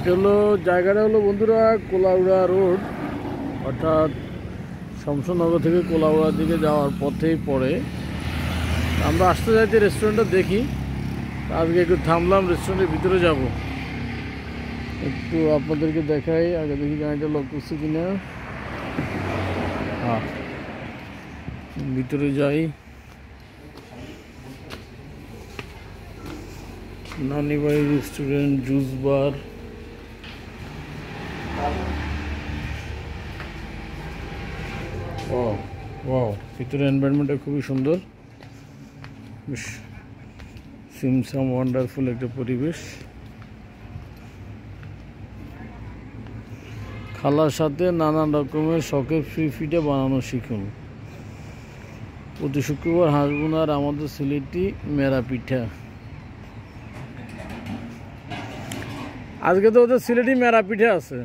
এটা হলো জায়গাটা হলো বন্ধুরা কোলাউড়া রোড, অর্থাৎ শমশনগর থেকে কোলাউড়ার দিকে যাওয়ার পথেই পড়ে। আমরা আসতে যাইতে রেস্টুরেন্টটা দেখি, আজকে একটু থামলাম, রেস্টুরেন্টের ভিতরে যাব, একটু আপনাদেরকে দেখাই। আগে দেখি গাড়িটা লক করছি কিনা। হ্যাঁ, ভিতরে যাই। নানিবাড়ি রেস্টুরেন্ট, জুস বার। ও ওয়াও, ভিতরে এনভায়রনমেন্টটা খুবই সুন্দর, বেশ সিমসাম ওয়ান্ডারফুল একটা পরিবেশ। খালার সাথে নানান রকমের শখের ফ্রি ফিডে বানানো শিখুন। প্রতি শুক্রবার হাঁসবোনার আমাদের সিলেটি মেরা পিঠা। আজকে তো ওদের সিলেটি মেরা পিঠা আছে,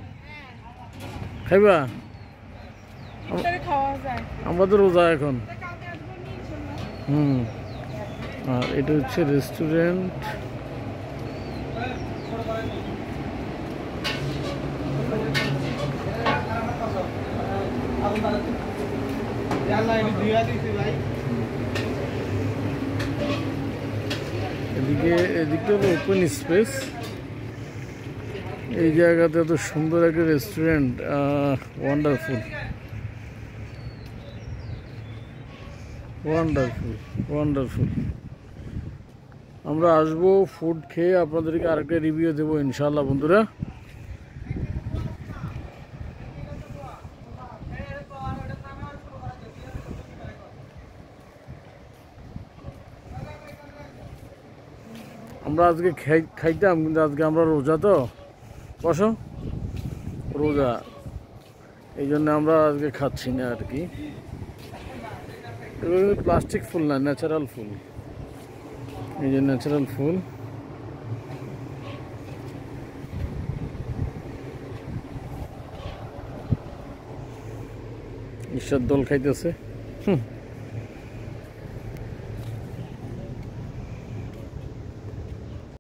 খাইবা? আমরা তো রোজা এখন। আর এটা হচ্ছে রেস্টুরেন্ট। এদিকে হলো ওপেন স্পেস। এই জায়গাতে এত সুন্দর একটা রেস্টুরেন্ট, ওয়ান্ডারফুল ওয়ান্ডারফুল ওয়ান্ডারফুল। আমরা আসবো, ফুড খেয়ে আপনাদেরকে আরেকটা রিভিউ দেবো ইনশাআল্লাহ বন্ধুরা। আমরা আজকে খাইতাম, কিন্তু আজকে আমরা রোজা, তো বসো, রোজা, এই জন্য আমরা আজকে খাচ্ছি না আর কি। প্লাস্টিক ফুল না, ন্যাচারাল ফুল, এই যে ন্যাচারাল ফুল। ঈশ্বর দোল খাইতেছে।